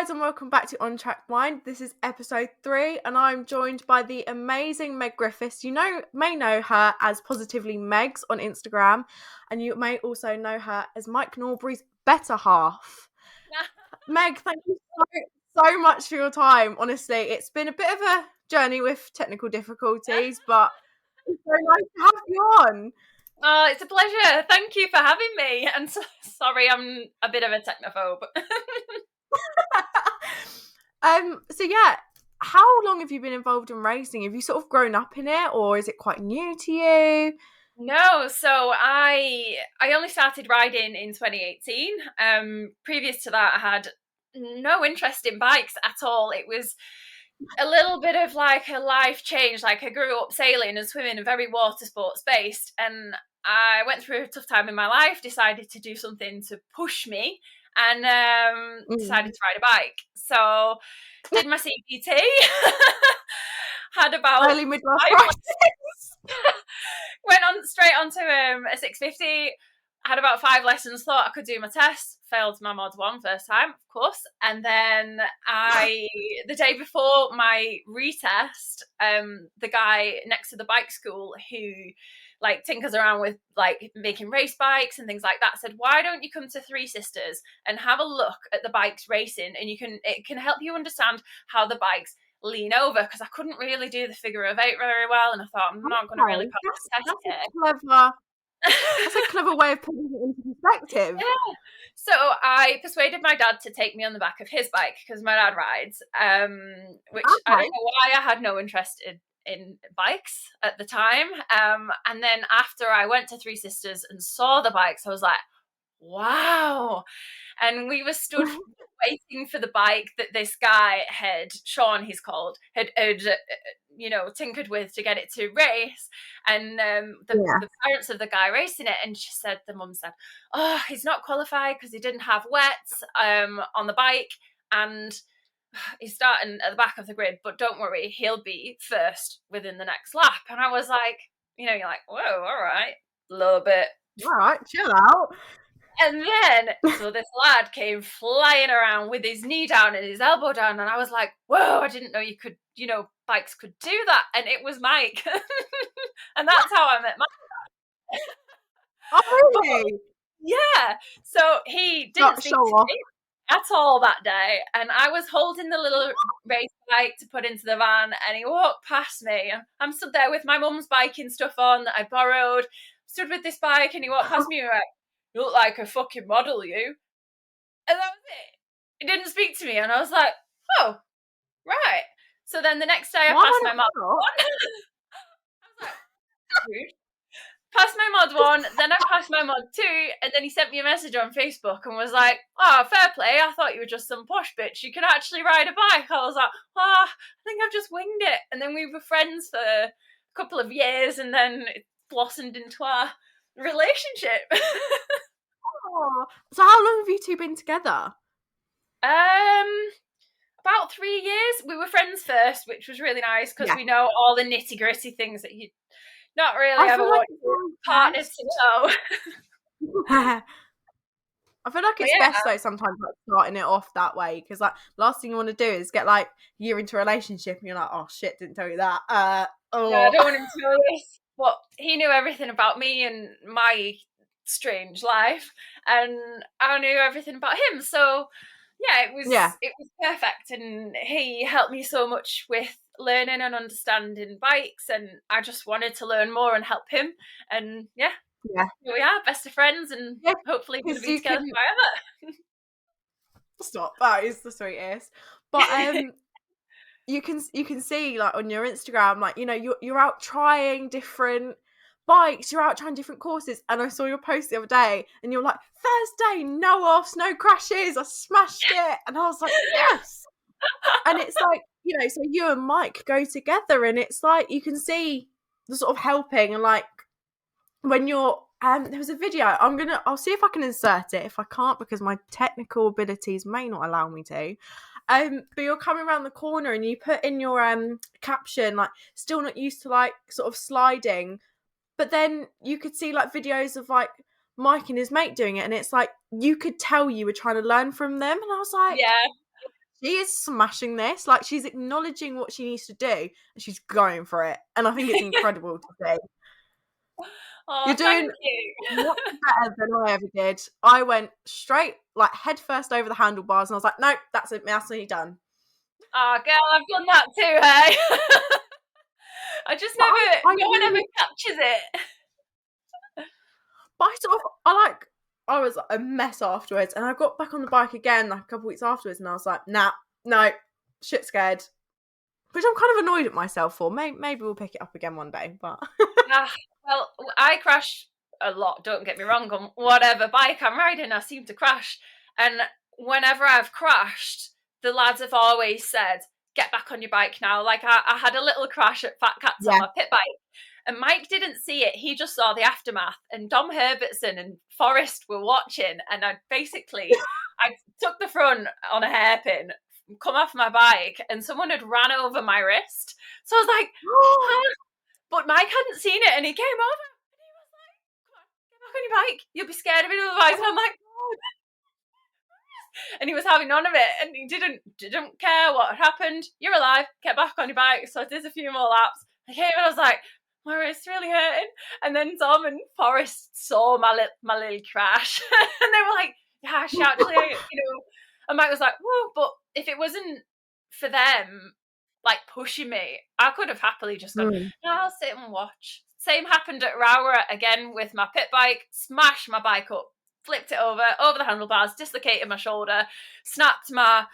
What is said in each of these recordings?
guys, and welcome back to On Track Mind. This is episode 3, and I'm joined by the amazing Meg Griffiths. You may know her as Positively Megs on Instagram, and you may also know her as Mike Norbury's better half. Meg, thank you so much for your time. Honestly, it's been a bit of a journey with technical difficulties, but it's so nice to have you on. Oh, it's a pleasure. Thank you for having me. And sorry, I'm a bit of a technophobe. So yeah, how long have you been involved in racing? Have you sort of grown up in it, or is it quite new to you? No, so I only started riding in 2018. Previous to that, I had no interest in bikes at all. It was a little bit of like a life change. Like I grew up sailing and swimming and very water sports based, and I went through a tough time in my life, decided to do something to push me, and decided to ride a bike. So did my CPT, had about early midlife crisis. went on straight onto a 650. Had about 5 lessons, thought I could do my test, failed my mod 1 first time, of course, and then the day before my retest, the guy next to the bike school who like tinkers around with like making race bikes and things like that said, why don't you come to Three Sisters and have a look at the bikes racing, and it can help you understand how the bikes lean over, because I couldn't really do the figure of 8 very well, and I thought I'm not going to really pass the test here. That's a clever way of putting it into perspective. Yeah. So I persuaded my dad to take me on the back of his bike, because my dad rides, which I don't know why I had no interest in bikes at the time. And then after I went to Three Sisters and saw the bikes, I was like, wow. And we were stood waiting for the bike that this guy Sean he's called, had tinkered with to get it to race. And the parents of the guy racing it, and the mum said, oh, he's not qualified because he didn't have wets on the bike, and he's starting at the back of the grid, but don't worry, he'll be first within the next lap. And I was like, you're like, whoa, all right, a little bit. All right, chill out. And then, so this lad came flying around with his knee down and his elbow down, and I was like, whoa, I didn't know you could, bikes could do that. And it was Mike. And that's how I met Mike. Oh, really? Yeah. So he didn't speak to me at all that day, and I was holding the little race bike to put into the van, and he walked past me. I'm stood there with my mum's biking stuff on that I borrowed, stood with this bike, and he walked past me and went, you look like a fucking model, you. And that was it. He didn't speak to me, and I was like, oh, right. So then the next day I passed my mod 1. I was like, rude. Passed my mod 1, then I passed my mod 2, and then he sent me a message on Facebook and was like, oh, fair play, I thought you were just some posh bitch, you can actually ride a bike. I was like, oh, I think I've just winged it. And then we were friends for a couple of years, and then it blossomed into our relationship. Oh, so how long have you two been together? About 3 years. We were friends first, which was really nice, because we know all the nitty gritty things that you not really ever want your partners to know. I feel like it's best though sometimes, like starting it off that way, because like last thing you want to do is get like a year into a relationship and you're like, oh shit, didn't tell you that. I don't want him to know this. But he knew everything about me and my strange life, and I knew everything about him. So it was perfect, and he helped me so much with learning and understanding bikes, and I just wanted to learn more and help him. And here we are, best of friends, and hopefully going to be together forever. Stop, that is the sweetest. But you can see like on your Instagram, like you're out trying different bikes, you're out trying different courses, and I saw your post the other day and you're like, first day, no offs, no crashes, I smashed it. And I was like, yes. And it's like, so you and Mike go together, and it's like you can see the sort of helping, and like when you're there was a video, I'll see if I can insert it. If I can't, because my technical abilities may not allow me to, but you're coming around the corner and you put in your caption like, still not used to like sort of sliding. But then you could see like videos of like Mike and his mate doing it, and it's like you could tell you were trying to learn from them. And I was like, she is smashing this. Like, she's acknowledging what she needs to do and she's going for it. And I think it's incredible to see. Oh, You're doing thank you. much better than I ever did. I went straight, like, head first over the handlebars, and I was like, nope, that's it, that's me done. Oh, girl, I've done that too, hey? I just never, no one ever captures it. But I was a mess afterwards, and I got back on the bike again like a couple of weeks afterwards, and I was like, nah, no, shit scared. Which I'm kind of annoyed at myself for. Maybe we'll pick it up again one day, but... Well, I crash a lot, don't get me wrong, on whatever bike I'm riding, I seem to crash. And whenever I've crashed, the lads have always said, get back on your bike now. Like, I had a little crash at Fat Cats on my pit bike, and Mike didn't see it. He just saw the aftermath, and Dom Herbertson and Forrest were watching, and I took the front on a hairpin, come off my bike, and someone had ran over my wrist. So I was like, huh? But Mike hadn't seen it, and he came over, and he was like, come on, get back on your bike. You'll be scared of it otherwise. And I'm like, oh. And he was having none of it, and he didn't care what had happened. You're alive, get back on your bike. So I did a few more laps. I came and I was like, my wrist's really hurting. And then Tom and Forrest saw my little crash, and they were like, yeah, she actually, and Mike was like, whoa, but if it wasn't for them, like, pushing me, I could have happily just gone, no, I'll sit and watch. Same happened at Rower again with my pit bike, smashed my bike up, flipped it over the handlebars, dislocated my shoulder, snapped my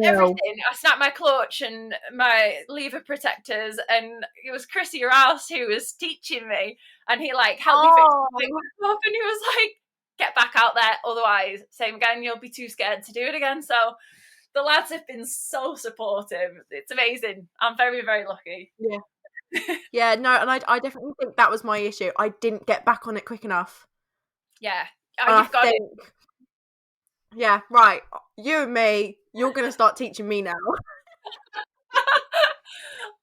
everything. I snapped my clutch and my lever protectors, and it was Chrissy Rouse who was teaching me, and he like helped me fix it up, and he was like, get back out there, otherwise, same again, you'll be too scared to do it again. So the lads have been so supportive. It's amazing. I'm very, very lucky. Yeah. Yeah, no, and I definitely think that was my issue. I didn't get back on it quick enough. Yeah. You've got it. Yeah, right. You and me, you're going to start teaching me now.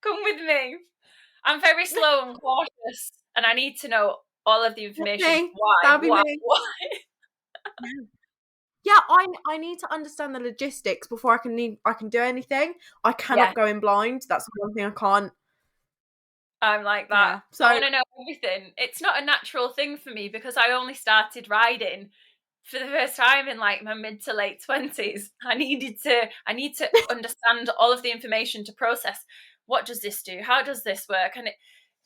Come with me. I'm very slow and cautious, and I need to know all of the information. Why? Yeah, I need to understand the logistics before I can do anything. I cannot go in blind. That's the one thing I can't. I'm like that. Yeah. So I want to know everything. It's not a natural thing for me because I only started riding for the first time in like my mid to late 20s. I need to understand all of the information to process. What does this do? How does this work? And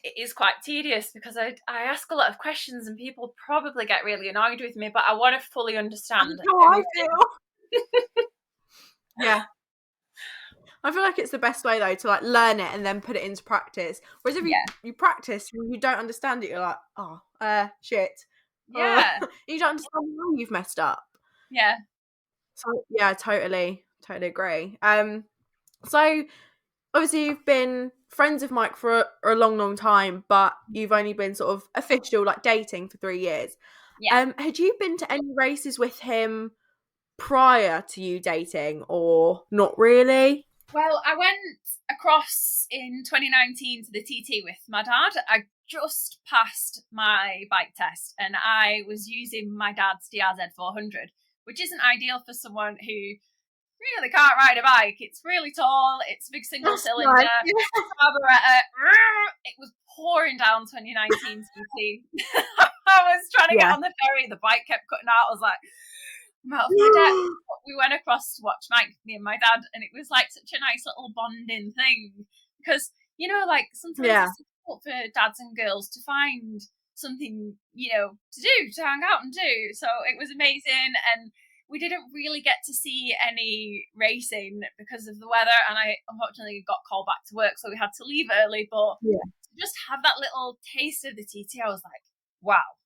it is quite tedious because I ask a lot of questions and people probably get really annoyed with me, but I want to fully understand. That's how I feel. Yeah. I feel like it's the best way though to like learn it and then put it into practice. Whereas if you practice, you don't understand it, you're like, oh, shit. Yeah. You don't understand why you've messed up. Yeah. So yeah, totally agree. So obviously you've been friends with Mike for a long time, but you've only been sort of official like dating for 3 years. Yeah. Had you been to any races with him prior to you dating or not really? Well, I went across in 2019 to the TT with my dad. I just passed my bike test and I was using my dad's DRZ 400, which isn't ideal for someone who really can't ride a bike. It's really tall, it's a big single cylinder, carburetor. It was pouring down 2019 TT. I was trying to get on the ferry, the bike kept cutting out. I was like, I'm out of my depth. We went across to watch Mike, me and my dad, and it was like such a nice little bonding thing because, you know, like sometimes it's difficult for dads and girls to find something, you know, to do, to hang out and do. So it was amazing, and we didn't really get to see any racing because of the weather, and I unfortunately got called back to work, so we had to leave early. But to just have that little taste of the TT, I was like, wow,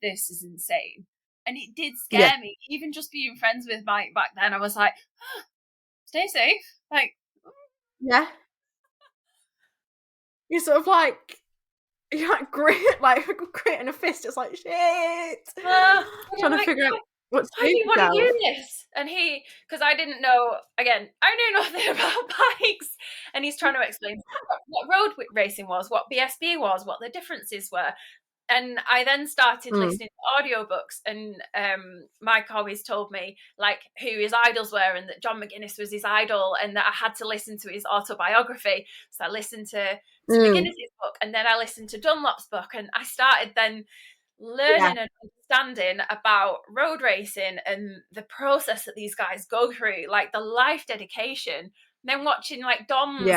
this is insane. And it did scare me. Even just being friends with Mike back then, I was like, oh, stay safe. Like, yeah. You're sort of like, you're like gritting a fist. It's like, shit. Trying to figure out what to do. How do you want to do this? And because I didn't know, again, I knew nothing about bikes. And he's trying to explain what road racing was, what BSB was, what the differences were. And I then started listening to audiobooks, and Mike always told me like who his idols were, and that John McGuinness was his idol, and that I had to listen to his autobiography. So I listened to McGuinness's book, and then I listened to Dunlop's book, and I started then learning and understanding about road racing and the process that these guys go through, like the life dedication. And then watching like Dom's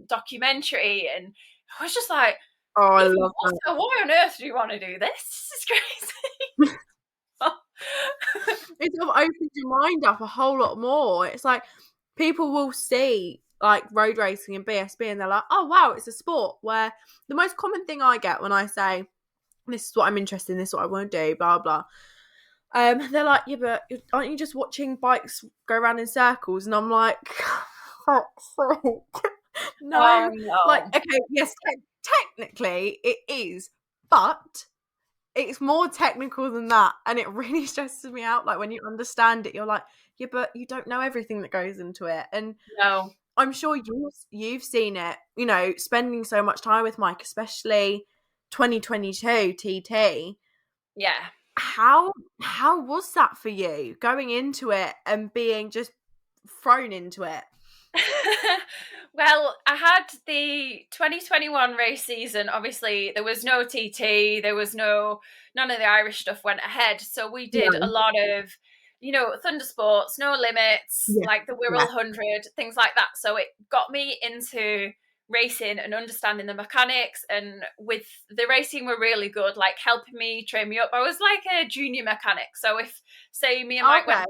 documentary, and I was just like, oh, I love that. So why on earth do you want to do this? This is crazy. It sort of opens your mind up a whole lot more. It's like people will see like road racing and BSB and they're like, oh wow, it's a sport. Where the most common thing I get when I say this is what I'm interested in, this is what I want to do, blah blah, they're like, yeah, but aren't you just watching bikes go around in circles? And I'm like, no. Like, okay, yes, technically it is, but it's more technical than that, and it really stresses me out. Like when you understand it, you're like, yeah, but you don't know everything that goes into it. And I'm sure you've seen it, you know, spending so much time with Mike, especially 2022 TT. Yeah. How was that for you, going into it and being just thrown into it? Well, I had the 2021 race season. Obviously, there was no TT. There was none of the Irish stuff went ahead. So we did a lot of, you know, Thunder Sports, No Limits, like the Wirral 100, things like that. So it got me into racing and understanding the mechanics. And with the racing were really good, like helping me, train me up. I was like a junior mechanic. So if, say, me and Mike went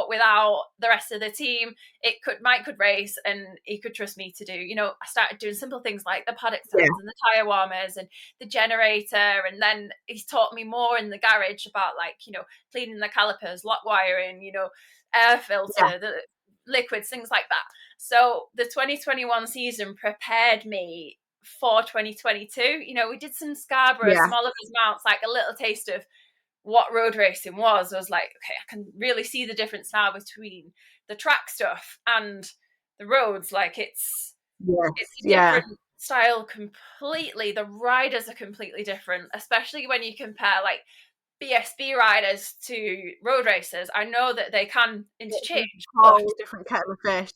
without the rest of the team, Mike could race and he could trust me to do, you know, I started doing simple things like the paddock stands and the tire warmers and the generator, and then he's taught me more in the garage about, like, you know, cleaning the calipers, lock wiring, you know, air filter, the liquids, things like that. So the 2021 season prepared me for 2022. You know, we did some Scarborough, smaller mounts, like a little taste of what road racing was. I was like, okay, I can really see the difference now between the track stuff and the roads. Like it's a different style completely. The riders are completely different, especially when you compare like BSB riders to road racers. I know that they can interchange, but different kettle of fish.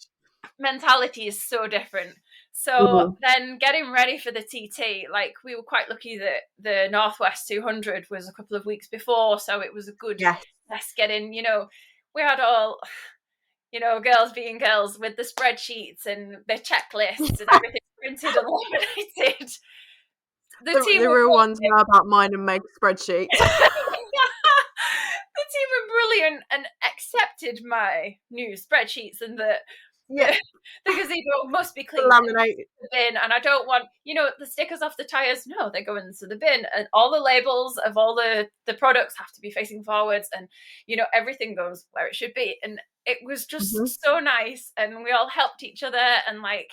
Mentality is so different. So then getting ready for the TT, like we were quite lucky that the Northwest 200 was a couple of weeks before, so it was a good test getting, you know, we had all, you know, girls being girls with the spreadsheets and the checklists and everything printed and laminated. The real ones know about mine and make spreadsheets. The team were brilliant and accepted my new spreadsheets, and the gazebo must be cleaned, laminated in the bin, and I don't want, you know, the stickers off the tires. No, they go into the bin, and all the labels of all the products have to be facing forwards, and you know, everything goes where it should be. And it was just so nice, and we all helped each other, and like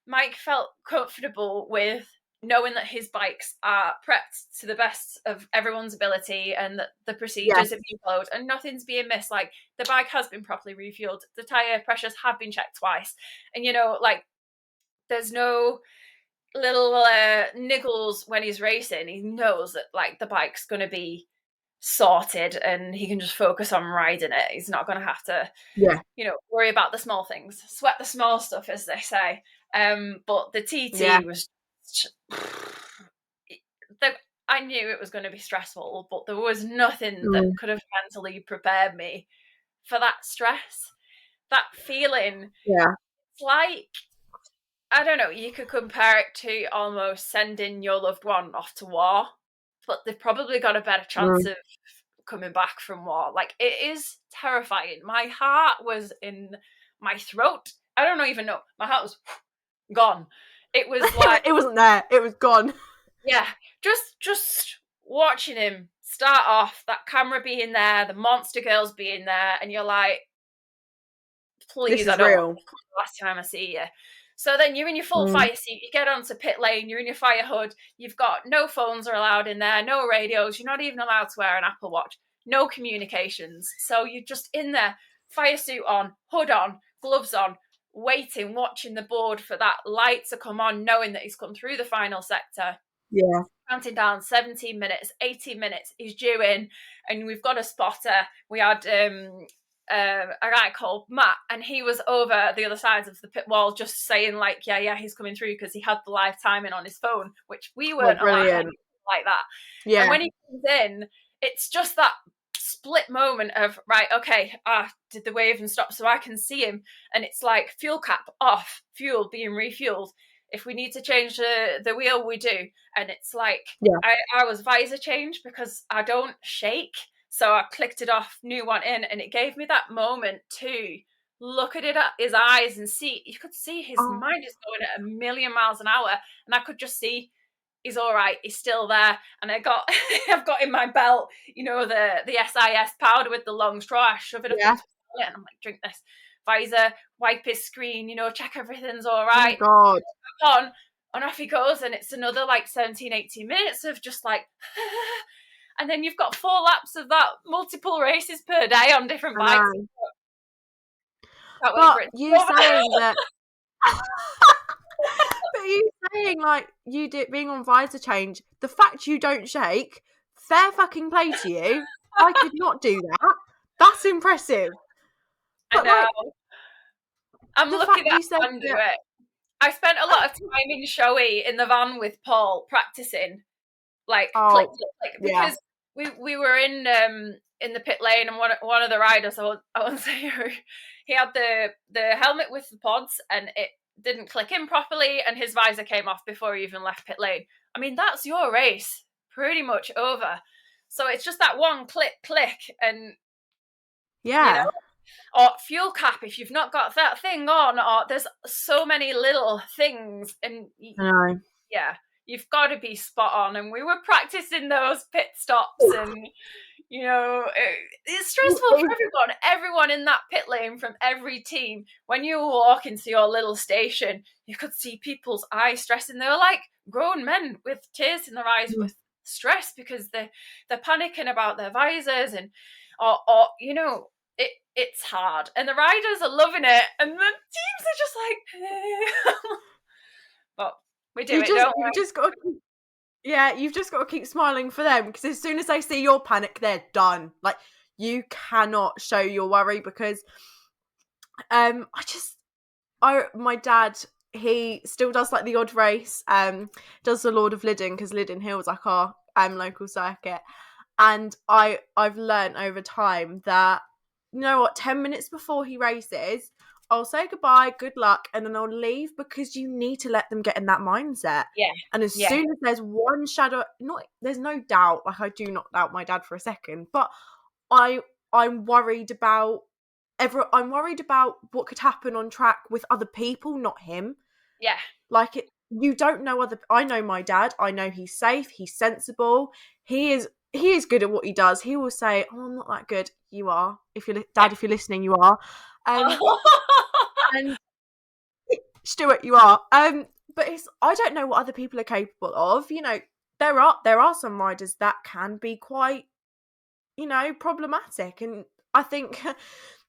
Mike felt comfortable with knowing that his bikes are prepped to the best of everyone's ability, and that the procedures are being followed and nothing's being missed. Like the bike has been properly refueled, the tire pressures have been checked twice, and you know, like there's no little niggles when he's racing. He knows that like the bike's going to be sorted and he can just focus on riding it. He's not going to have to you know, worry about the small things, sweat the small stuff, as they say. But the TT was I knew it was going to be stressful, but there was nothing that could have mentally prepared me for that stress, that feeling. It's like, I don't know, you could compare it to almost sending your loved one off to war, but they've probably got a better chance of coming back from war. Like, it is terrifying. My heart was in my throat. I don't even know. My heart was gone. It was like it wasn't there. It was gone. Yeah, just watching him start off, that camera being there, the monster girls being there, and you're like, please, I don't want the last time I see you. So then you're in your full fire suit, you get onto pit lane, you're in your fire hood, you've got no phones are allowed in there, no radios, you're not even allowed to wear an Apple Watch, no communications. So you're just in there, fire suit on, hood on, gloves on, waiting, watching the board for that light to come on, knowing that he's come through the final sector. Yeah. Counting down 17 minutes, 18 minutes, he's due in, and we've got a spotter. We had a guy called Matt, and he was over the other side of the pit wall just saying like, yeah, he's coming through, because he had the live timing on his phone, which we weren't allowed like that. Yeah. And when he comes in, it's just that split moment of, right, okay, did the wave and stop so I can see him, and it's like fuel cap off, fuel being refueled. If we need to change the wheel, we do. And it's like, I was visor changed because I don't shake. So I clicked it off, new one in, and it gave me that moment to look at it at his eyes and see. You could see his mind is going at 1,000,000 miles an hour, and I could just see he's all right. He's still there. And I've got in my belt, the SIS powder with the long straw. I shove it up into it, and I'm like, drink this. Visor, wipe his screen, check everything's all right. Oh, God. And off he goes, and it's another like 17, 18 minutes of just like, and then you've got 4 laps of that, multiple races per day on different bikes. But you saying that, but you saying like you did being on visor change, the fact you don't shake, fair fucking play to you. I could not do that. That's impressive. But I know. I'm lucky that I can do it. I spent a lot of time in Shoei in the van with Paul practicing, like click, because we were in the pit lane, and one of the riders, I won't say who, he had the helmet with the pods, and it didn't click in properly, and his visor came off before he even left pit lane. I mean, that's your race pretty much over. So it's just that one click, and or fuel cap if you've not got that thing on, or there's so many little things, and you've got to be spot on. And we were practicing those pit stops, and it's stressful for everyone in that pit lane from every team. When you walk into your little station, you could see people's eyes stressing. They were like grown men with tears in their eyes with stress, because they're panicking about their visors, and or it's hard, and the riders are loving it, and the teams are just like, hey. But we do it, don't we? You've just got to keep smiling for them, because as soon as they see your panic, they're done. Like, you cannot show your worry, because my dad, he still does like the odd race, does the Lord of Liddon, because Liddon Hill's like our local circuit, and I've learned over time that, you know what, 10 minutes before he races, I'll say goodbye, good luck, and then I'll leave, because you need to let them get in that mindset. Yeah. And as soon as there's one shadow, there's no doubt, like I do not doubt my dad for a second, but I'm worried about what could happen on track with other people, not him. Yeah. Like, you don't know I know my dad. I know he's safe. He's sensible. He is good at what he does. He will say, "Oh, I'm not that good." You are. If you're listening, you are. And Stuart, you are. But I don't know what other people are capable of. There are some riders that can be quite, problematic, and I think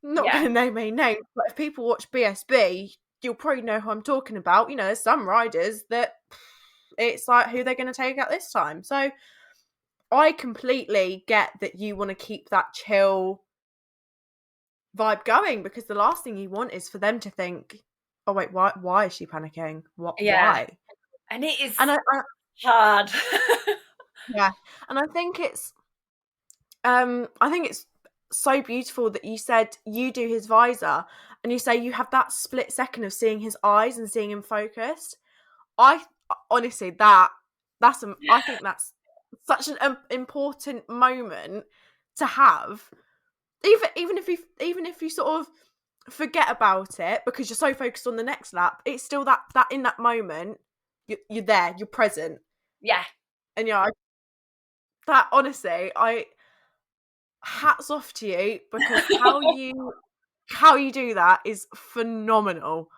not going to name any names, but if people watch BSB, you'll probably know who I'm talking about. There's some riders that it's like, who they're going to take out this time. So I completely get that you want to keep that chill vibe going, because the last thing you want is for them to think, oh wait, why is she panicking? Why? And it is hard. And I think it's so beautiful that you said you do his visor, and you say you have that split second of seeing his eyes and seeing him focused. I honestly, I think that's such an important moment to have. Even if you sort of forget about it because you're so focused on the next lap, it's still that in that moment you're there, you're present. Yeah. And that honestly, hats off to you, because how you do that is phenomenal.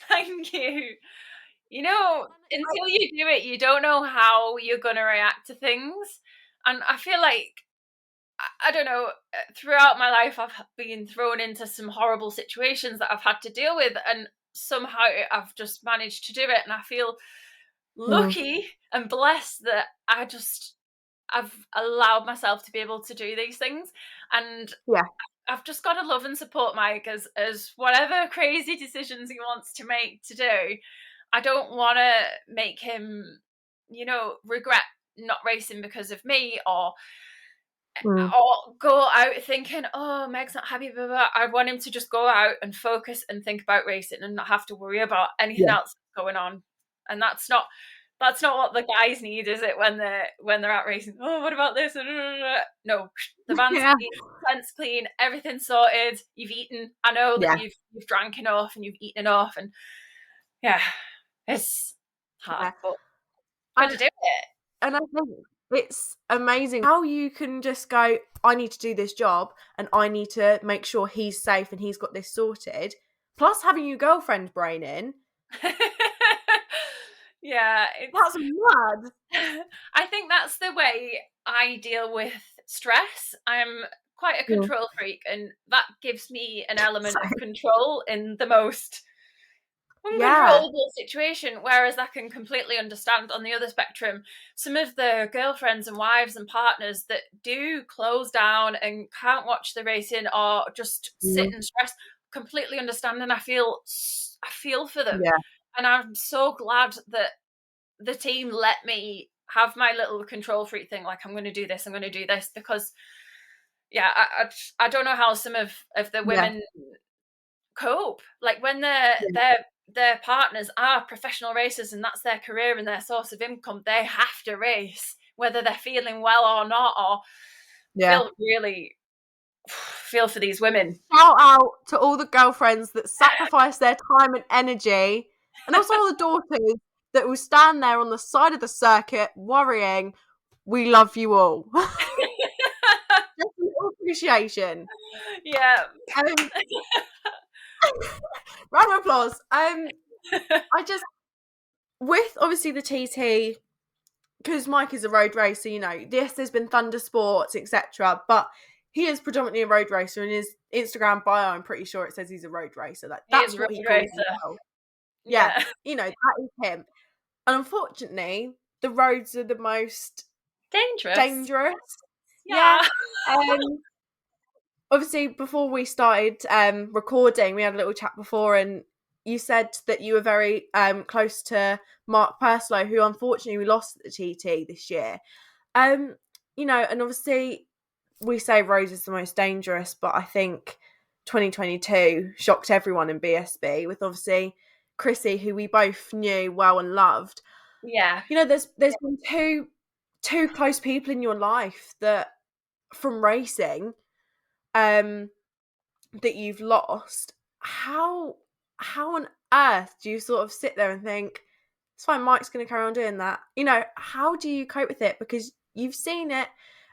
Thank you. Until you do it, you don't know how you're going to react to things. And I feel like, I don't know, throughout my life, I've been thrown into some horrible situations that I've had to deal with, and somehow I've just managed to do it. And I feel lucky and blessed that I've allowed myself to be able to do these things. And Yeah. I've just got to love and support Mike as whatever crazy decisions he wants to make to do. I don't want to make him, regret not racing because of me, or go out thinking, oh, Meg's not happy, blah, blah. I want him to just go out and focus and think about racing and not have to worry about anything else going on. And that's not what the guys need, is it? When they're out racing, oh, what about this? No, the van's clean, tent's clean, everything's sorted. You've eaten. I know that you've drank enough and you've eaten enough, and it's hard, but got to do it. And I think it's amazing how you can just go, I need to do this job and I need to make sure he's safe and he's got this sorted. Plus having your girlfriend brain in. Yeah. That's mad. I think that's the way I deal with stress. I'm quite a control freak, and that gives me an element of control in the most uncontrollable situation, whereas I can completely understand on the other spectrum some of the girlfriends and wives and partners that do close down and can't watch the racing or just sit and stress. Completely understand, and I feel for them. And I'm so glad that the team let me have my little control freak thing, like I'm going to do this, because I don't know how some of the women cope, like when their partners are professional racers and that's their career and their source of income. They have to race whether they're feeling well or not, or feel for these women. Shout out to all the girlfriends that sacrifice their time and energy, and also all the daughters that will stand there on the side of the circuit worrying. We love you all. Just an appreciation. Yeah. Round of applause. I just, with obviously the TT, because Mike is a road racer, yes, there's been Thunder Sports, etc., but he is predominantly a road racer. In his Instagram bio, I'm pretty sure it says he's a road racer. That's what he calls himself. Yeah, that is him. And unfortunately, the roads are the most dangerous. Yeah. Obviously, before we started recording, we had a little chat before, and you said that you were very close to Mark Purslow, who unfortunately we lost at the TT this year. And obviously we say roads is the most dangerous, but I think 2022 shocked everyone in BSB with obviously Chrissy, who we both knew well and loved. Yeah. There's been two close people in your life that from racing that you've lost. How on earth do you sort of sit there and think, it's fine, Mike's going to carry on doing that? How do you cope with it? Because you've seen it,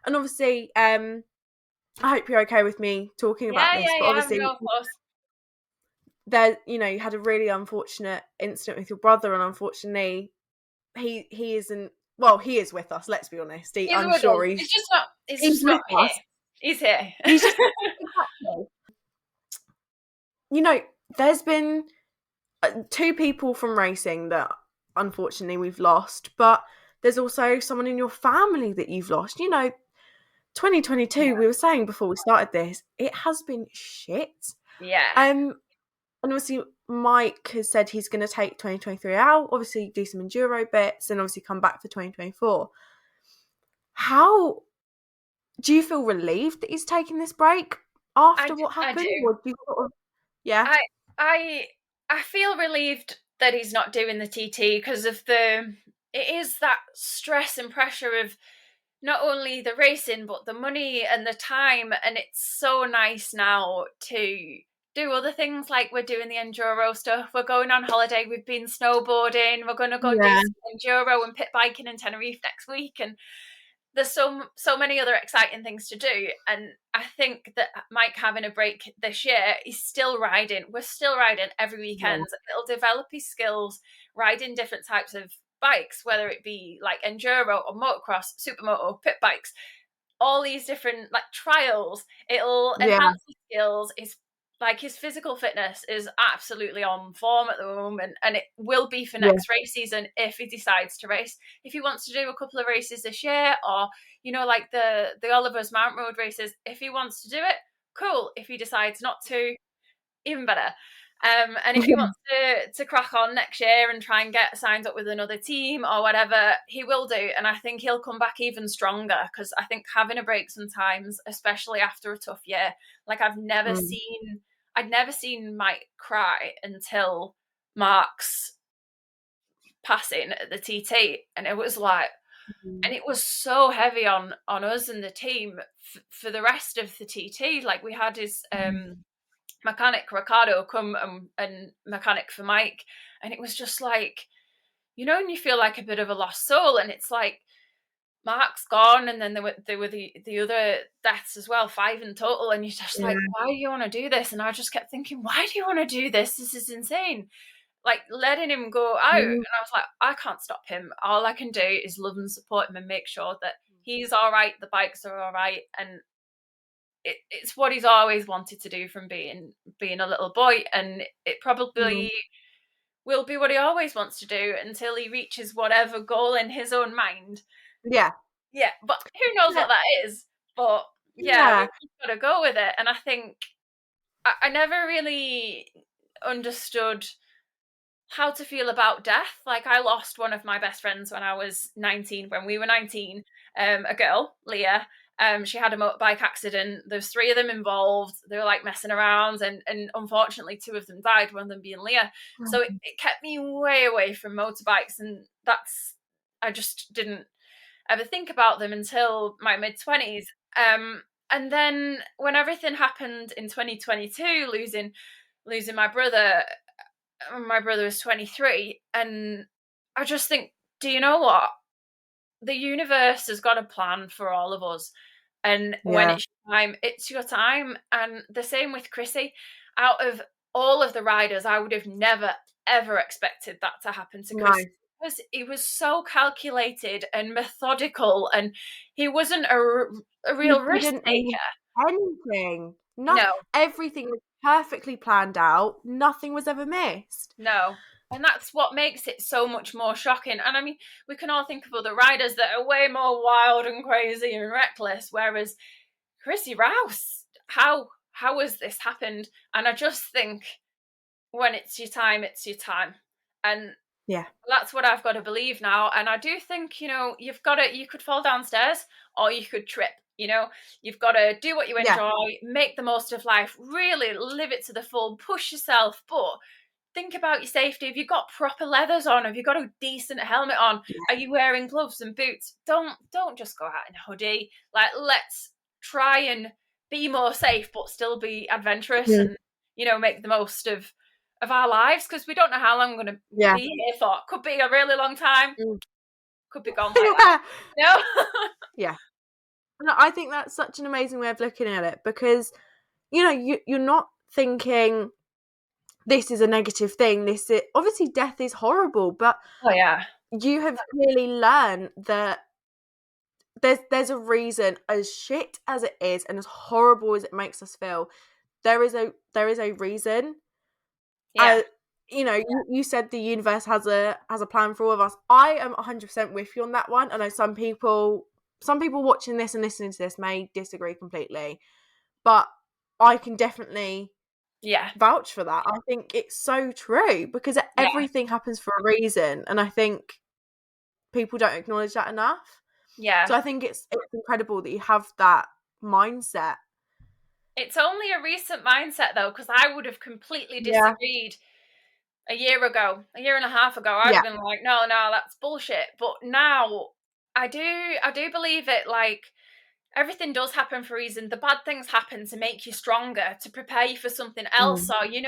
and obviously, I hope you're okay with me talking about this. But obviously, of course. There, you had a really unfortunate incident with your brother, and unfortunately, he isn't. Well, he is with us. Let's be honest. I'm sure he's just not. He's just not here. He's here. He's just exactly. There's been two people from racing that unfortunately we've lost, but there's also someone in your family that you've lost. 2022, we were saying before we started this, it has been shit. Yeah. And obviously Mike has said he's going to take 2023 out, obviously do some enduro bits, and obviously come back for 2024. How do you feel relieved that he's taking this break after what happened? I do. Or do you sort of, I feel relieved that he's not doing the TT because of it is that stress and pressure of not only the racing but the money and the time, and it's so nice now to do other things, like we're doing the enduro stuff, we're going on holiday, we've been snowboarding, we're going to go do some enduro and pit biking in Tenerife next week, and there's so many other exciting things to do. And I think that Mike having a break this year, he's still riding. We're still riding every weekend. It'll develop his skills riding different types of bikes, whether it be like enduro or motocross, supermoto, pit bikes, all these different like trials. It'll enhance his skills. His like his physical fitness is absolutely on form at the moment, and it will be for next race season if he decides to race. If he wants to do a couple of races this year, or like the Oliver's Mount Road races, if he wants to do it, cool. If he decides not to, even better. And if he wants to crack on next year and try and get signed up with another team or whatever, he will do. And I think he'll come back even stronger, because I think having a break sometimes, especially after a tough year, like I'd never seen Mike cry until Mark's passing at the TT, and it was like, and it was so heavy on us and the team for the rest of the TT. Like we had his mechanic Ricardo come and mechanic for Mike, and it was just like, and you feel like a bit of a lost soul, and it's like Mark's gone, and then there were the other deaths as well, 5 in total, and you're just like, why do you want to do this? And I just kept thinking, why do you want to do this? This is insane. Like letting him go out, and I was like, I can't stop him. All I can do is love and support him and make sure that he's all right, the bikes are all right, and it's what he's always wanted to do from being a little boy, and it probably will be what he always wants to do until he reaches whatever goal in his own mind. Yeah, but who knows what that is? But we've got to go with it. And I think I never really understood how to feel about death. Like I lost one of my best friends when I was 19, when we were 19, a girl, Leah. She had a motorbike accident. There's 3 of them involved. They were like messing around, and unfortunately 2 of them died, one of them being Leah. So it kept me way away from motorbikes, and I just didn't ever think about them until my mid-20s. And then when everything happened in 2022, losing my brother was 23, and I just think, do you know what? The universe has got a plan for all of us, and when it's your time, it's your time. And the same with Chrissy. Out of all of the riders, I would have never ever expected that to happen to Chris, because he was so calculated and methodical, and he wasn't a real risk taker. Anything. No, everything was perfectly planned out. Nothing was ever missed. No. And that's what makes it so much more shocking. And I mean, we can all think of other riders that are way more wild and crazy and reckless, whereas Chrissy Rouse, how has this happened? And I just think when it's your time, it's your time. And that's what I've got to believe now. And I do think, you could fall downstairs or you could trip. You've got to do what you enjoy, make the most of life, really live it to the full, push yourself, but think about your safety. Have you got proper leathers on? Have you got a decent helmet on? Are you wearing gloves and boots? Don't just go out in a hoodie. Like, let's try and be more safe, but still be adventurous and, make the most of our lives, because we don't know how long we're going to be here for. Could be a really long time. Could be gone like that. Yeah. And I think that's such an amazing way of looking at it, because, you're not thinking this is a negative thing. Obviously death is horrible, but you have clearly learned that there's a reason. As shit as it is and as horrible as it makes us feel, there is a reason. You said the universe has a plan for all of us. I am 100% with you on that one. I know some people watching this and listening to this may disagree completely, but I can definitely vouch for that. I think it's so true, because everything happens for a reason, and I think people don't acknowledge that enough. So I think it's incredible that you have that mindset. It's only a recent mindset though, because I would have completely disagreed a year and a half ago. I'd have been like, no, that's bullshit. But now I do believe it. Like, everything does happen for a reason. The bad things happen to make you stronger, to prepare you for something else. Or, you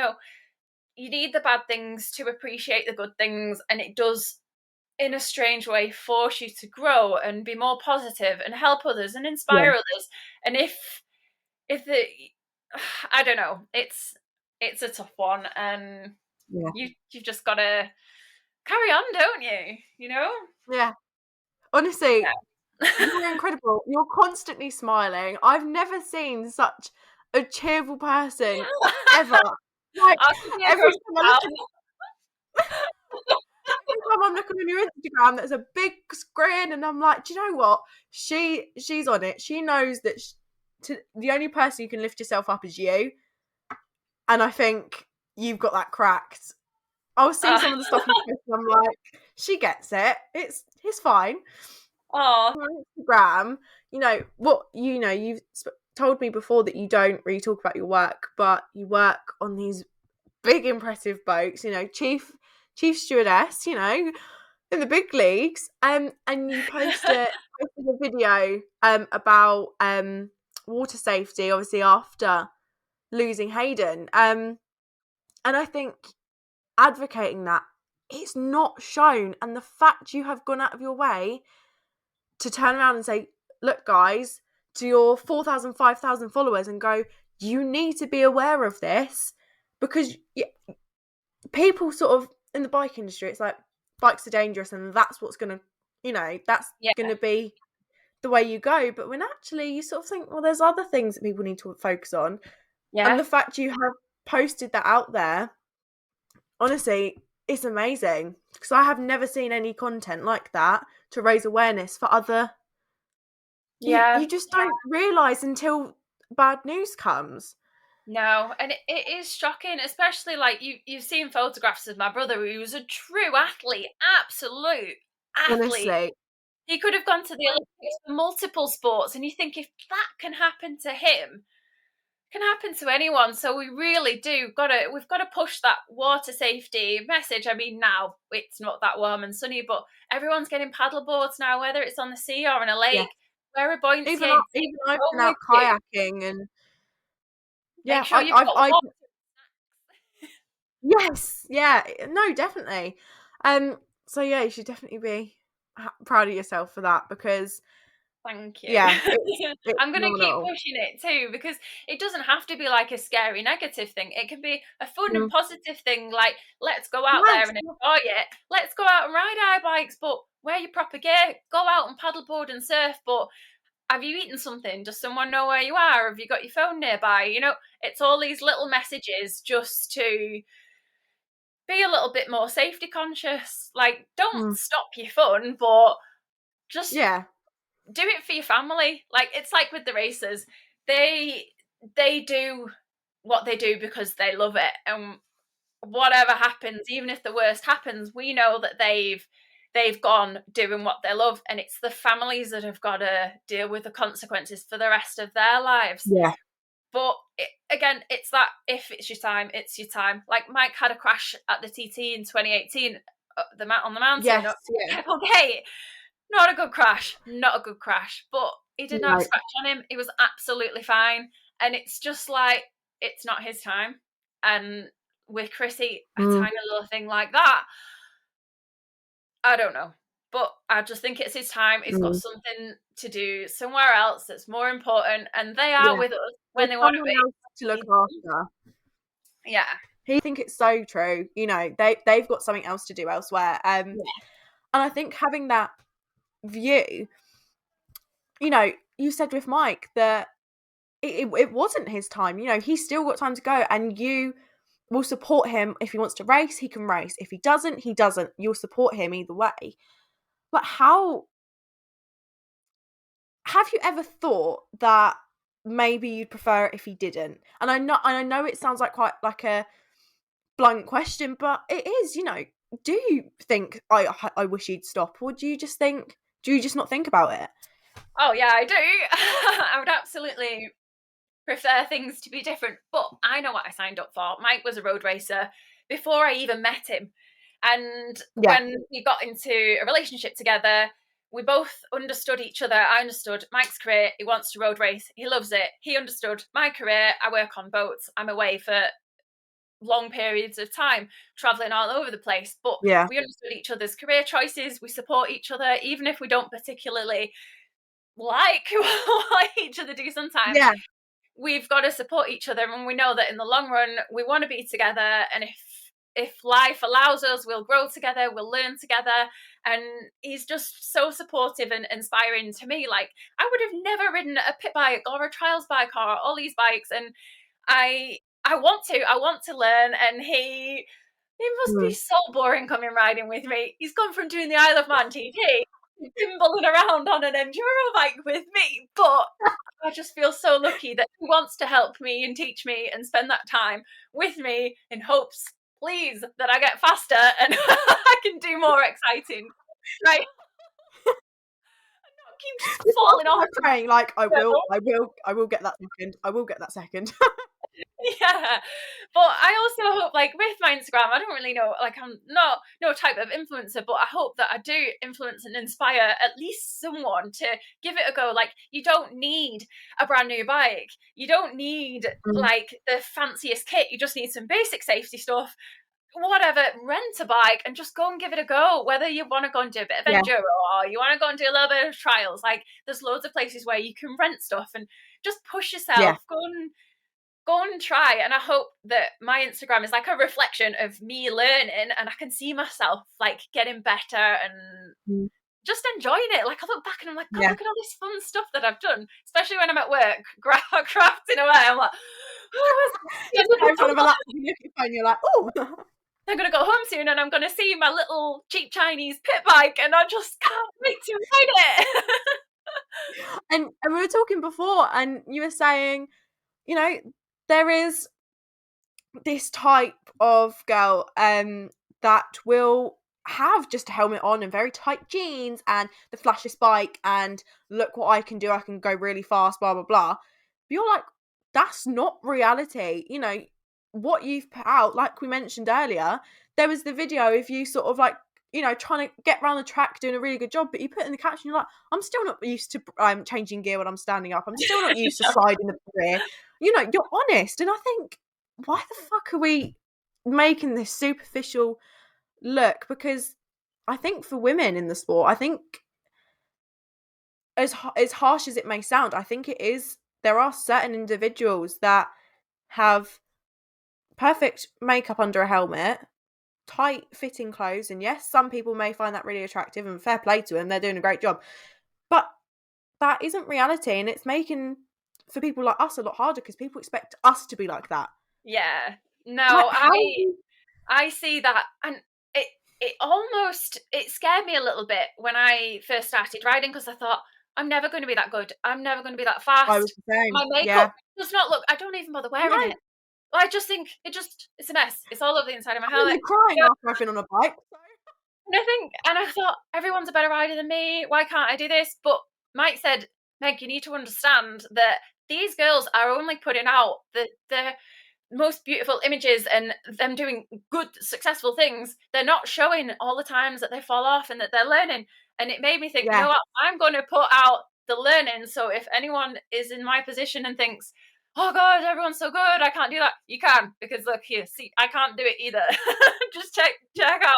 need the bad things to appreciate the good things. And it does, in a strange way, force you to grow and be more positive and help others and inspire others. And if I don't know, it's a tough one. And you've just got to carry on, don't you? Yeah. Honestly, you're incredible. You're constantly smiling. I've never seen such a cheerful person ever. Like, every time I'm looking on your Instagram, there's a big screen, and I'm like, do you know what? She's on it. She knows that the only person you can lift yourself up is you, and I think you've got that cracked. I'll see some of the stuff you post, and I'm like, she gets it. It's fine. Oh, On Instagram, you've told me before that you don't really talk about your work, but you work on these big impressive boats, chief stewardess, in the big leagues, and you posted a video about water safety, obviously after losing Hayden, and I think advocating that, it's not shown, and the fact you have gone out of your way to turn around and say, look guys, to your 4,000, 5,000 followers, and go, you need to be aware of this, because people sort of in the bike industry, it's like bikes are dangerous and that's what's gonna, that's gonna be the way you go. But when actually you sort of think, well, there's other things that people need to focus on. And the fact you have posted that out there, honestly, it's amazing, because I have never seen any content like that to raise awareness for other. You just don't realise until bad news comes. No, and it is shocking, especially like you've seen photographs of my brother, who was a true athlete, absolute athlete. Honestly. He could have gone to the Olympics for multiple sports, and you think, if that can happen to him, it can happen to anyone. So we really we've got to push that water safety message. I mean, now it's not that warm and sunny, but everyone's getting paddle boards now, whether it's on the sea or in a lake. Yeah. Wear a buoyancy. Even I've been out kayaking, and make sure you've got water. Yes, yeah, no, definitely. So yeah, you should definitely be proud of yourself for that, because thank you. Yeah, I'm going to keep pushing it too, because it doesn't have to be like a scary negative thing. It can be a fun and positive thing, like, let's go out there and enjoy it. Let's go out and ride our bikes, but wear your proper gear. Go out and paddleboard and surf, but have you eaten something? Does someone know where you are? Have you got your phone nearby? It's all these little messages just to be a little bit more safety conscious. Like, don't stop your fun, but just do it for your family. Like, it's like with the racers, they do what they do because they love it, and whatever happens, even if the worst happens, we know that they've gone doing what they love, and it's the families that have got to deal with the consequences for the rest of their lives. But again, it's that, if it's your time, it's your time. Like, Mike had a crash at the TT in 2018 on the mountain. Okay, not a good crash, but he didn't have a scratch on him. He was absolutely fine. And it's just like, it's not his time. And with Chrissy, a tiny little thing like that, I don't know. But I just think it's his time. He's got something to do somewhere else that's more important, and they are with us when they want to be. To look after. Yeah. I think it's so true. They've got something else to do elsewhere. And I think having that view, you said with Mike that it wasn't his time. He's still got time to go, and you will support him. If he wants to race, he can race. If he doesn't, he doesn't. You'll support him either way. But how have you ever thought that maybe you'd prefer it if he didn't? And I know it sounds like quite like a blunt question, but it is. Do you think I wish he'd stop, or do you just not think about it? Oh yeah, I do. I would absolutely prefer things to be different, but I know what I signed up for. Mike was a road racer before I even met him, and when we got into a relationship together, we both understood each other. I understood Mike's career. He wants to road race. He loves it. He understood my career. I work on boats. I'm away for long periods of time, traveling all over the place. But we understood each other's career choices. We support each other, even if we don't particularly like what each other do sometimes. We've got to support each other, and we know that in the long run we want to be together. And if life allows us, we'll grow together, we'll learn together. And he's just so supportive and inspiring to me. Like, I would have never ridden a pit bike or a trials bike or all these bikes, and I want to learn. And he must be so boring coming riding with me. He's gone from doing the Isle of Man TT gimbling around on an enduro bike with me, but I just feel so lucky that he wants to help me and teach me and spend that time with me in hopes, please, that I get faster and I can do more exciting. Right. Keep just falling off. I'm praying, like, I will get that second. I will get that second. Yeah, but I also hope, like, with my Instagram, I don't really know, like, I'm not no type of influencer, but I hope that I do influence and inspire at least someone to give it a go. Like, you don't need a brand new bike, you don't need like the fanciest kit, you just need some basic safety stuff, whatever. Rent a bike and just go and give it a go, whether you want to go and do a bit of enduro or you want to go and do a little bit of trials. Like, there's loads of places where you can rent stuff and just push yourself. Go and try. And I hope that my Instagram is like a reflection of me learning, and I can see myself like getting better and just enjoying it. Like, I look back and I'm like, God, look at all this fun stuff that I've done, especially when I'm at work crafting away. I'm like, you're like, oh, I'm going to go home soon and I'm going to see my little cheap Chinese pit bike and I just can't wait to ride it. and we were talking before and you were saying, you know, there is this type of girl that will have just a helmet on and very tight jeans and the flashiest bike and look what I can do, I can go really fast, blah blah blah. But you're like, that's not reality. You know, what you've put out, like we mentioned earlier, there was the video of you sort of like, you know, trying to get around the track, doing a really good job, but you put in the caption, you're like, I'm still not used to changing gear when I'm standing up, I'm still not used to sliding the rear. You know, you're honest. And I think, why the fuck are we making this superficial look? Because I think for women in the sport, I think as harsh as it may sound, I think it is, there are certain individuals that have perfect makeup under a helmet, tight fitting clothes, and yes, some people may find that really attractive, and fair play to them, they're doing a great job, but that isn't reality, and it's making for people like us a lot harder because people expect us to be like that. Yeah, no, like, I see that, and it almost, it scared me a little bit when I first started riding, because I thought, I'm never going to be that good, I'm never going to be that fast. I was the same. My makeup does not look, I don't even bother wearing it. I just think it's a mess. It's all over the inside of my helmet. I'm crying after I've been on a bike. And I thought, everyone's a better rider than me, why can't I do this? But Mike said, Meg, you need to understand that these girls are only putting out the most beautiful images and them doing good, successful things. They're not showing all the times that they fall off and that they're learning. And it made me think, you know what, I'm going to put out the learning. So if anyone is in my position and thinks, oh God, everyone's so good, I can't do that, you can, because look here, see, I can't do it either. Just check out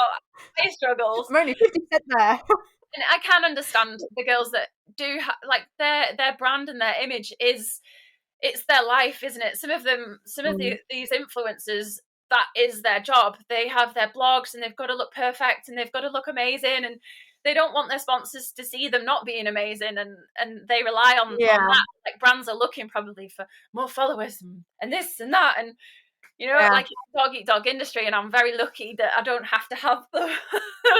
my struggles. I'm only 50% there. And I can understand the girls that do like their brand and their image is, it's their life, isn't it? Some of these influencers, that is their job. They have their blogs and they've got to look perfect and they've got to look amazing, and they don't want their sponsors to see them not being amazing, and they rely on that. Like, brands are looking probably for more followers and this and that, and you know, like, it's a dog eat dog industry, and I'm very lucky that I don't have to have those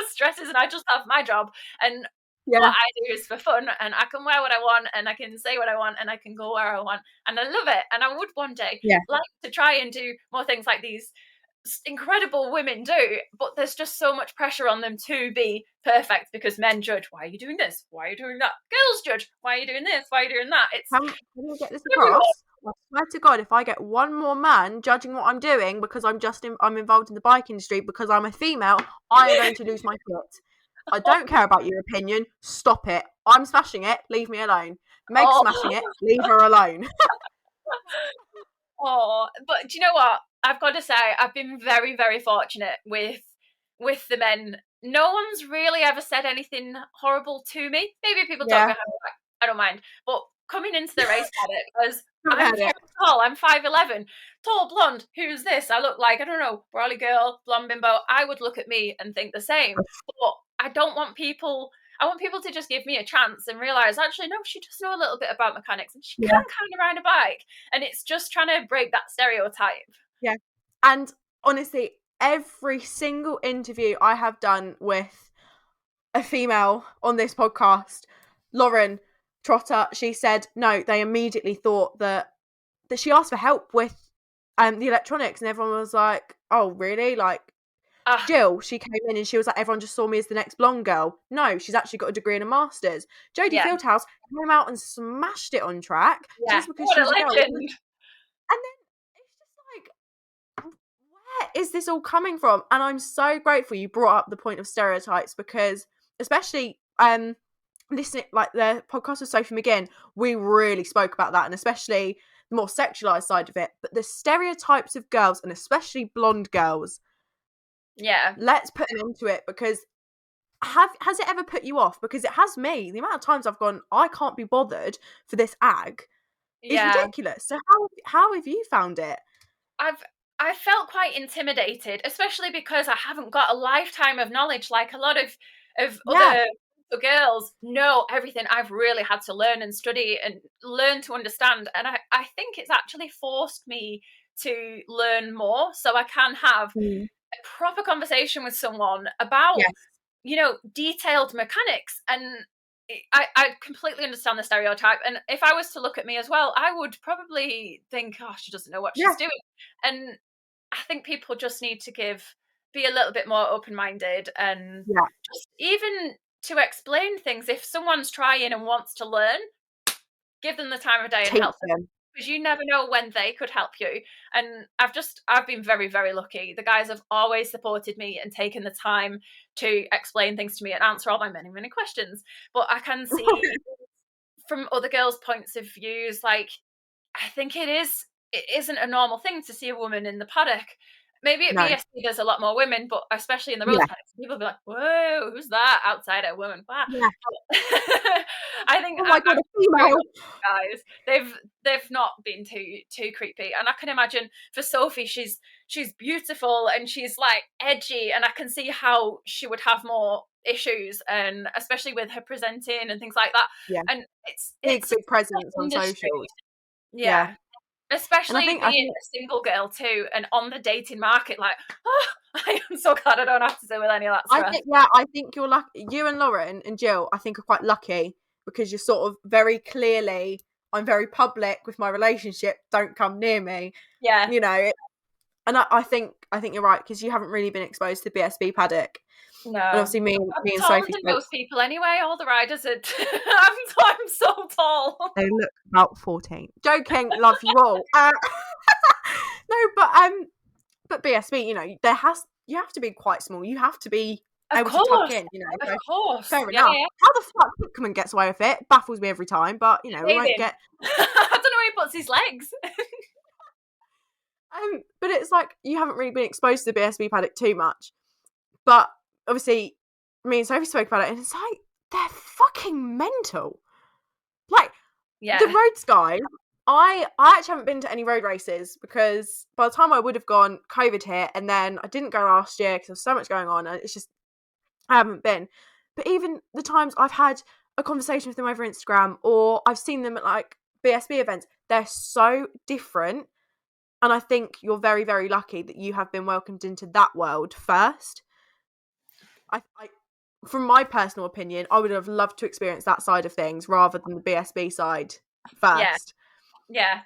stresses, and I just have my job, and what I do is for fun, and I can wear what I want, and I can say what I want, and I can go where I want, and I love it. And I would one day like to try and do more things like these incredible women do, but there's just so much pressure on them to be perfect, because men judge, why are you doing this, why are you doing that? Girls judge, why are you doing this, why are you doing that? It's can you get this across? I swear to God, if I get one more man judging what I'm doing because I'm involved in the bike industry because I'm a female, I am going to lose my shit. I don't care about your opinion. Stop it. I'm smashing it. Leave me alone. Meg's smashing it. Leave her alone. But do you know what? I've got to say, I've been very, very fortunate with the men. No one's really ever said anything horrible to me. Maybe people talk behind my back. I don't mind. But coming into the race paddock, there's I'm very tall. I'm 5'11", tall, blonde. Who's this? I look like, I don't know, brolly girl, blonde bimbo. I would look at me and think the same. But I don't want people. I want people to just give me a chance and realize, actually, no, she does know a little bit about mechanics and she can kind of ride a bike. And it's just trying to break that stereotype. Yeah. And honestly, every single interview I have done with a female on this podcast, Lauren Trotter, she said no, they immediately thought that she asked for help with the electronics, and everyone was like, oh really? Like Jill, she came in and she was like, everyone just saw me as the next blonde girl. No, she's actually got a degree and a master's. Jodie Fieldhouse came out and smashed it on track just because she's a legend. Girl. And then it's just like, where is this all coming from? And I'm so grateful you brought up the point of stereotypes, because especially listening, like the podcast with Sophie McGinn, we really spoke about that, and especially the more sexualized side of it. But the stereotypes of girls, and especially blonde girls, let's put an end to it, because has it ever put you off? Because it has me. The amount of times I've gone, I can't be bothered for this ag is ridiculous. So how have you found it? I felt quite intimidated, especially because I haven't got a lifetime of knowledge like a lot of other girls know everything. I've really had to learn and study and learn to understand. And I think it's actually forced me to learn more so I can have a proper conversation with someone about, detailed mechanics. And I completely understand the stereotype. And if I was to look at me as well, I would probably think, oh, she doesn't know what she's doing. And I think people just need to be a little bit more open-minded and just even to explain things. If someone's trying and wants to learn, give them the time of day and help them, because you never know when they could help you. And I've been very, very lucky. The guys have always supported me and taken the time to explain things to me and answer all my many, many questions. But I can see from other girls' points of views, like, I think it isn't a normal thing to see a woman in the paddock. Maybe at BSB there's a lot more women, but especially in the road paddocks, people be like, whoa, who's that outsider woman? Wow. Yeah. I think a female. Guys, they've not been too creepy. And I can imagine for Sophie, she's beautiful and she's like edgy, and I can see how she would have more issues, and especially with her presenting and things like that. Yeah. And it's big presence on socials. Yeah. Especially being a single girl too, and on the dating market, like, I am so glad I don't have to deal with any of that stress. I think you're lucky. You and Lauren and Jill, I think, are quite lucky, because you're sort of very clearly, I'm very public with my relationship. Don't come near me. Yeah, and I think you're right, because you haven't really been exposed to the BSB paddock. No, and obviously me and Sophie. Most people anyway. All the riders are. I'm so tall. They look about 14. Joking, love you all. No, but BSB, you have to be quite small. You have to be able to tuck in. Of course, fair enough. Yeah. How the fuck Hickman gets away with it baffles me every time. But we won't get. I don't know where he puts his legs. But it's like you haven't really been exposed to the BSB paddock too much. But obviously, me and Sophie spoke about it, and it's like, they're fucking mental. Like, the roads guys, I actually haven't been to any road races, because by the time I would have gone, COVID hit, and then I didn't go last year because there was so much going on, and it's just, I haven't been. But even the times I've had a conversation with them over Instagram, or I've seen them at, like, BSB events, they're so different. And I think you're very, very lucky that you have been welcomed into that world first. I from my personal opinion, I would have loved to experience that side of things rather than the BSB side first. Yeah.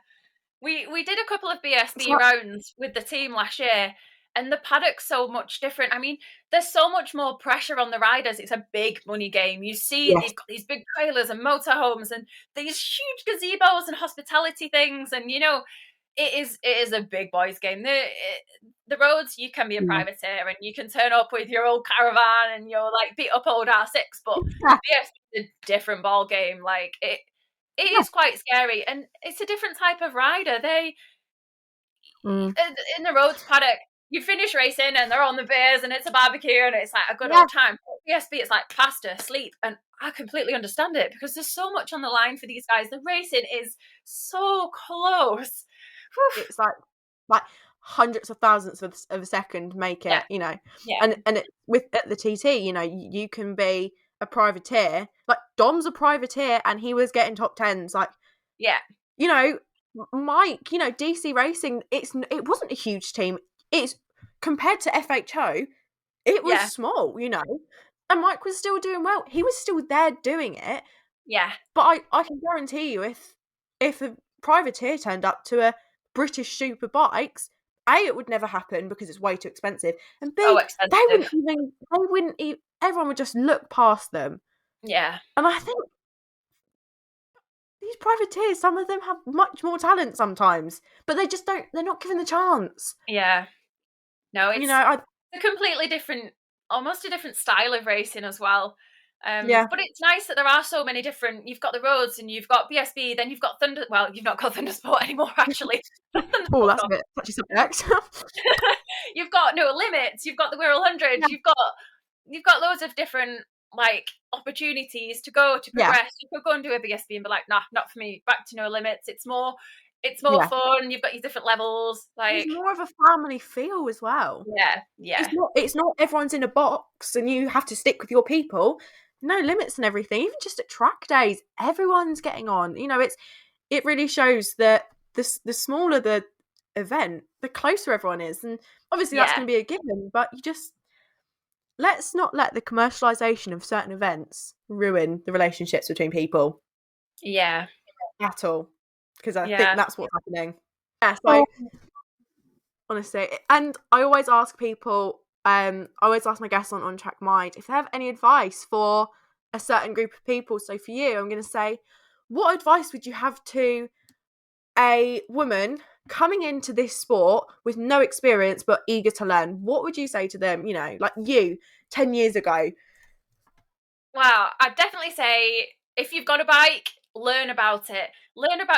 We did a couple of BSB rounds with the team last year, and the paddock's so much different. I mean, there's so much more pressure on the riders. It's a big money game. You see, they've got these big trailers and motorhomes and these huge gazebos and hospitality things, and it is a big boys game. The roads, you can be a privateer and you can turn up with your old caravan and your like beat up old R6, but BSB is a different ball game. Like it is quite scary, and it's a different type of rider. They in the roads paddock, you finish racing and they're on the beers and it's a barbecue and it's like a good old time. BSB, it's like pasta, sleep, and I completely understand it, because there's so much on the line for these guys. The racing is so close. Whew. It's like hundreds of thousands of a second make Yeah, it, you know. yeah, And it, with at the TT, you know, you can be a privateer. Like Dom's a privateer, and he was getting top tens. Like, yeah, you know, Mike, you know, DC Racing, it wasn't a huge team. It's compared to FHO, it was yeah, small, you know. And Mike was still doing well. He was still there doing it. yeah, But I can guarantee you, if a privateer turned up to a British Super Bikes, A, it would never happen because it's way too expensive, and so B, expensive. everyone would just look past them. Yeah, And I think these privateers, some of them have much more talent sometimes, but they just don't. They're not given the chance. yeah. No, You it's know, a completely different, almost a different style of racing as well. yeah. But it's nice that there are so many different. You've got the roads, and you've got BSB, then you've got Thunder. Well, you've not got Thundersport anymore, actually. Oh, that's a bit touchy subject. You've got No Limits. You've got the Wirral 100. Yeah. You've got loads of different like opportunities to go to Yeah. progress. You could go and do a BSB and be like, nah, not for me. Back to No Limits. It's more Yeah. fun. You've got your different levels. There's Like, more of a family feel as well. yeah, It's not everyone's in a box and you have to stick with your people. No limits and everything. Even just at track days, everyone's getting on. You know, it really shows that the smaller the event, the closer everyone is. And obviously that's yeah, going to be a given, but let's not let the commercialization of certain events ruin the relationships between people yeah, at all. Because I think yeah. that's what's happening. Yeah, so honestly, and I always ask people, I always ask my guests on Track Mind if they have any advice for a certain group of people. So for you, I'm going to say, what advice would you have to a woman coming into this sport with no experience but eager to learn? What would you say to them, you know, like you 10 years ago? Wow, I'd definitely say if you've got a bike, learn about it.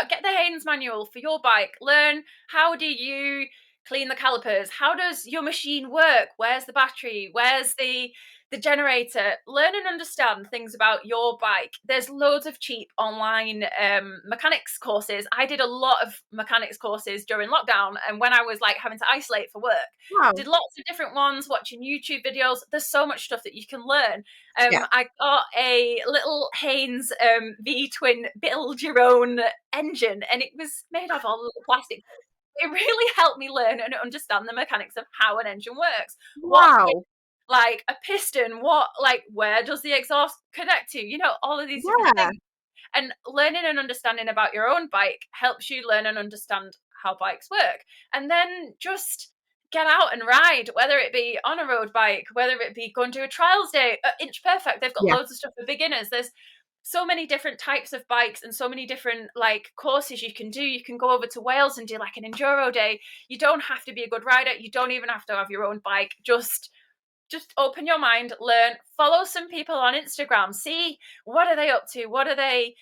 Get the Haynes manual for your bike. Learn, how do you clean the calipers? How does your machine work? Where's the battery? Where's the generator? Learn and understand things about your bike. There's loads of cheap online mechanics courses. I did a lot of mechanics courses during lockdown, and when I was like having to isolate for work, Wow. did lots of different ones, watching YouTube videos. There's so much stuff that you can learn. Yeah. I got a little Haynes V-twin build your own engine, and it was made of all little plastic. It really helped me learn and understand the mechanics of how an engine works. Wow. Like a piston, where does the exhaust connect to? You know, all of these different things. And learning and understanding about your own bike helps you learn and understand how bikes work. And then just get out and ride, whether it be on a road bike, whether it be going to a trials day at Inch Perfect. They've got loads of stuff for beginners. There's so many different types of bikes and so many different like courses you can do. You can go over to Wales and do like an enduro day. You don't have to be a good rider. You don't even have to have your own bike. Just open your mind, learn, follow some people on Instagram, see what are they up to, what are they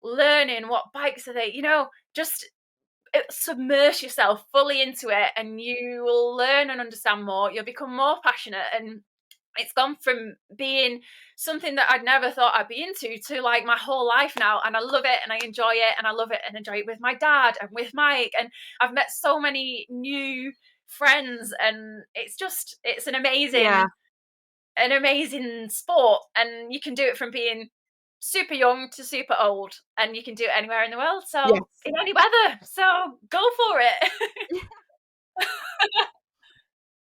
learning, what bikes are they, you know, just submerge yourself fully into it, and you will learn and understand more. You'll become more passionate, and it's gone from being something that I'd never thought I'd be into to like my whole life now, and I love it and I enjoy it, and I love it and enjoy it with my dad and with Mike, and I've met so many new friends, and it's an amazing sport, and you can do it from being super young to super old, and you can do it anywhere in the world, so in any weather, so go for it.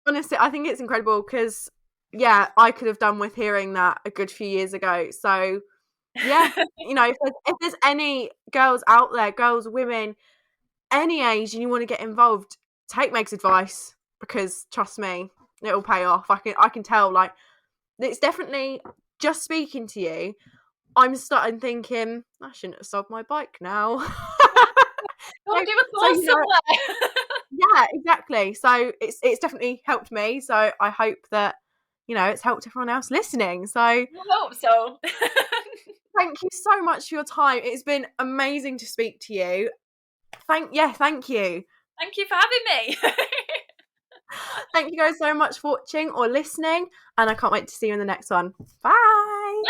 Honestly, I think it's incredible because, yeah, I could have done with hearing that a good few years ago. So, yeah, you know, if there's any girls out there, girls, women, any age, and you want to get involved, take Meg's advice, because trust me, it'll pay off. I can tell, like, it's definitely, just speaking to you, I'm starting thinking, I shouldn't have sold my bike now. Go do a course somewhere. Yeah, exactly. So it's definitely helped me. So I hope that, you know, it's helped everyone else listening. So I hope so. thank you so much for your time. It's been amazing to speak to you. Thank you. Thank you for having me. Thank you guys so much for watching or listening, and I can't wait to see you in the next one. Bye. Bye.